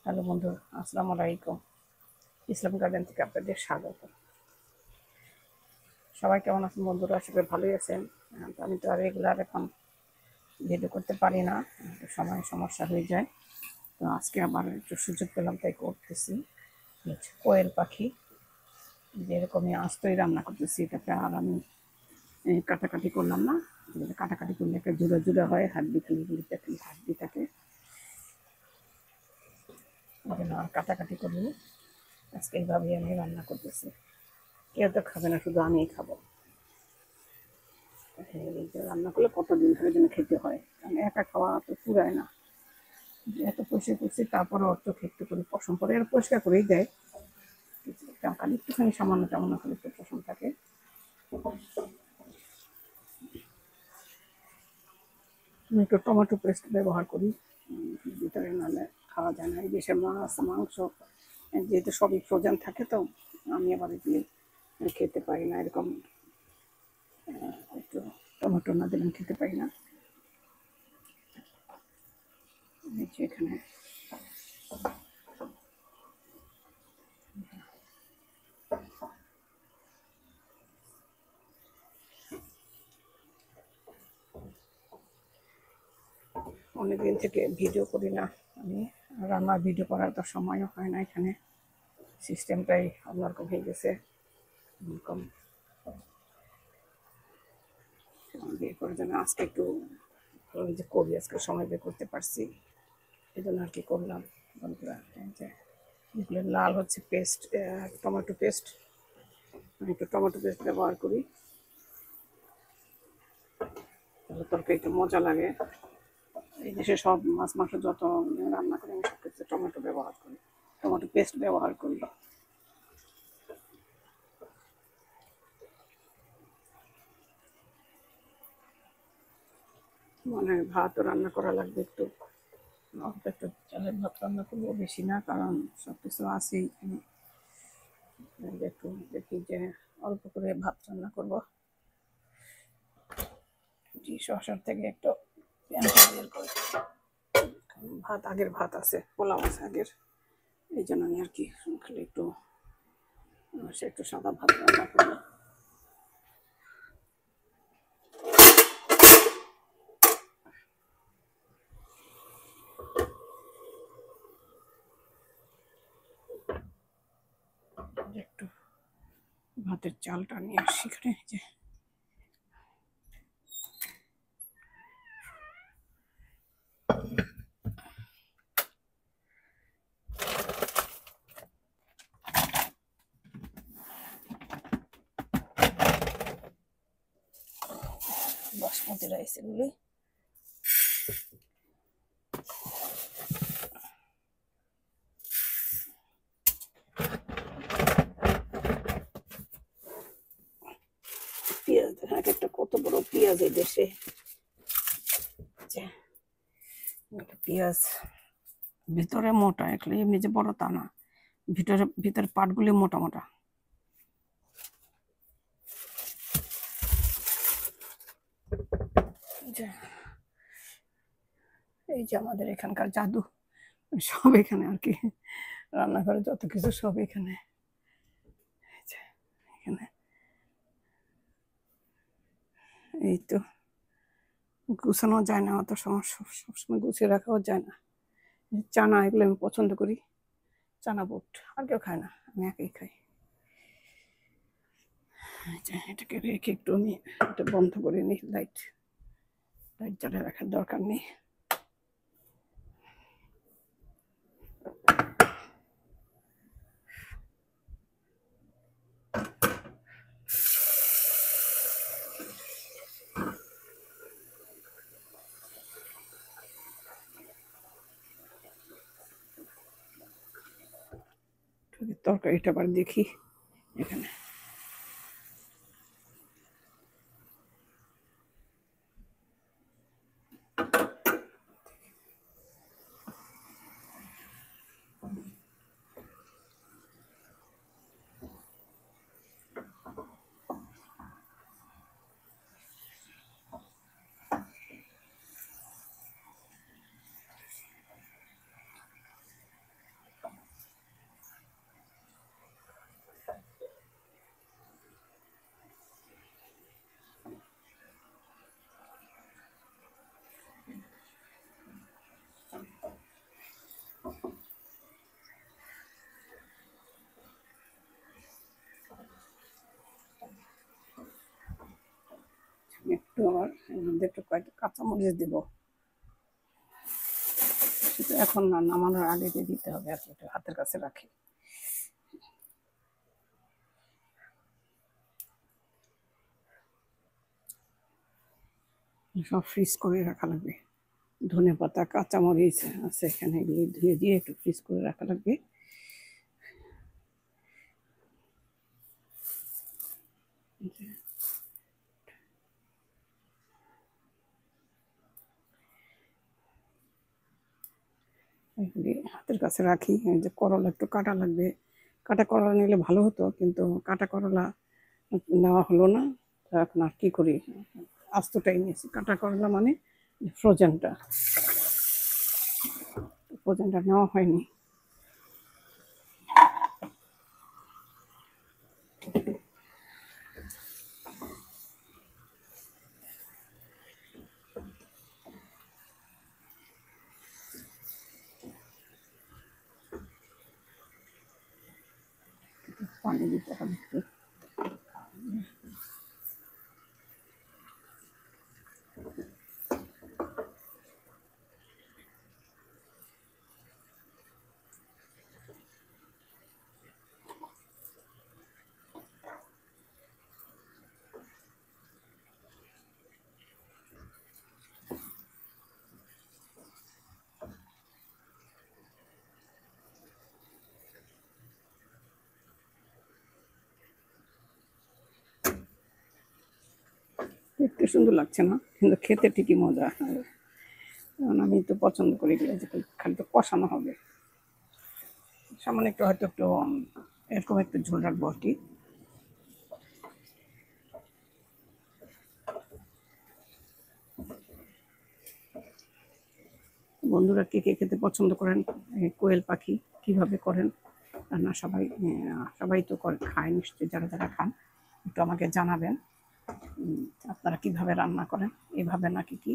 Hello বন্ধু, আসসালামু আলাইকুম। ইসলাম গার্ডেন থেকে আপনাদের স্বাগত। সবাই কেমন আছেন বন্ধুরা? আশা করি ভালোই আছেন। তো আমি তো আর রেগুলার এখন ভিডিও করতে পারি না, একটু সময় সমস্যা হয়ে যায়। তো আজকে আবার একটু সুযোগ পেলাম, তাই করতেছি। কোয়েল পাখি যেরকমই আস্তই রান্না করতেছি, এটাকে আর আমি কাটাকাটি করলাম না। কাটাকাটি করলে একটা জুড়ে জুড়ে হয়, হাড্ডি গুলিতে হাড্ডি থাকে, এই জন্য আর কাটাকাটি করিনি। আজকে এইভাবেই আমি রান্না করতেছি। কেউ তো খাবে না, শুধু আমিই খাবো। রান্না করলে কতদিন ধরে যেন খেতে হয়, কারণ একা খাওয়া তো পুরায় না। এত পরিষ্কার করছি, তারপরে অত একটু করে পশম পরে এর পরিষ্কার করেই দেয়, খালি একটুখানি সামান্য টামান্য করে একটু পশম থাকে। আমি একটু টমেটো পেস্ট ব্যবহার করি, ভিতরে নাহলে খাওয়া যায় না। এই দেশের মাছ মাংস যেহেতু সবই ফ্রোজেন থাকে, তো আমি আবার এগুলি খেতে পারি না, এরকম একটু টমেটো না দিলে খেতে পারি না। এখানে অনেকদিন থেকে ভিডিও করি না আমি, রান্নার ভিডিও করার তো সময়ও হয় না। এখানে সিস্টেমটাই অন্যরকম হয়ে গেছে, এরকম বিয়ে করার জন্য আজকে একটু ভালো যে করি, আজকে সময় বের করতে পারছি, এই জন্য আর কি করলাম। বন্ধুরা, যে যেগুলো লাল হচ্ছে পেস্ট, টমেটো পেস্ট, আমি একটু টমেটো পেস্ট ব্যবহার করি, তাহলে তরকারি একটু মজা লাগে। এই দেশে সব মাছ মাংস যত রান্না করি আমি সব কিছু টমেটো ব্যবহার করি, টমেটো পেস্ট ব্যবহার করি। মনে হয় ভাতও রান্না করা লাগবে একটু, অল্প একটু চালের ভাত রান্না করবো, বেশি না, কারণ সব কিছু আছেই। একটু দেখি যে অল্প করে ভাত রান্না করবো। শসার থেকে একটু বের করে, ভাত আগের ভাত আছে, পোলাও আছে আগের, এই জন্য আমি আর কি খালি একটু সে একটু সাদা ভাত রান্না করবো। একটু ভাতের চালটা নিয়ে আসি এখানে, যে বাসমতি রাইস এগুলি। পেঁয়াজ দেখেন, এক একটা কত বড় পেঁয়াজ এই দেশে। পেঁয়াজ ভিতরে মোটা, একলে এমনি যে বড় তা না, ভিতরে পাটগুলি মোটা মোটা। এই যে আমাদের এখানকার জাদু, সব এখানে আর কি, রান্নাঘরে যত কিছু সব এখানে। এখানে এই তো গুছানো যায় না, অত সমস্যা, সবসময় গুছিয়ে রাখাও যায় না। চানা এগুলো আমি পছন্দ করি, চানা বুট আর কেউ খায় না, আমি একাই খাই। এটাকে রেখে একটু আমি এটা বন্ধ করে নিই, লাইট জ্বালিয়ে রাখার দরকার নেই। তরকারিটা আবার দেখি এখানে। আবার এর মধ্যে একটু কয়েকটা কাঁচামরিচ দেবো, সেটা এখন না, নামানোর আগে দিয়ে দিতে হবে আর কি, একটু হাতের কাছে রাখি। সব ফ্রিজ করে রাখা লাগবে। ধনেপাতা, কাঁচামরিচ আছে এখানে, এগুলি ধুয়ে দিয়ে একটু ফ্রিজ করে রাখা লাগবে। এগুলি হাতের কাছে রাখি। এই যে করলা একটু কাটা লাগবে, কাটা করলা নিলে ভালো হতো, কিন্তু কাটা করলা নেওয়া হলো না। তো এখন আর কি করি, আস্তটাই নিয়েছি। কাটা করলা মানে ফ্রোজেনটা, ফ্রোজেনটা নেওয়া হয়নি। পানি দিতে হবে একটু। দেখতে সুন্দর লাগছে না, কিন্তু খেতে ঠিকই মজা। কারণ আমি তো পছন্দ করি যে খালি তো কষানো হবে, সামান্য একটু হয়তো একটু এরকম একটু ঝোল রাখবো আর কি। বন্ধুরা কে কে খেতে পছন্দ করেন কোয়েল পাখি, কিভাবে করেন রান্না? সবাই তো খায় নিশ্চয়ই, যারা যারা খান একটু আমাকে জানাবেন আপনারা কিভাবে রান্না করেন, এভাবে নাকি কি।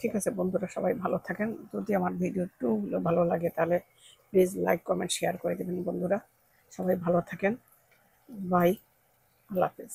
ঠিক আছে বন্ধুরা, সবাই ভালো থাকেন। যদি আমার ভিডিও একটু ভালো লাগে তাহলে প্লিজ লাইক, কমেন্ট, শেয়ার করে দেবেন বন্ধুরা। সবাই ভালো থাকেন, বাই, আল্লাহ হাফেজ।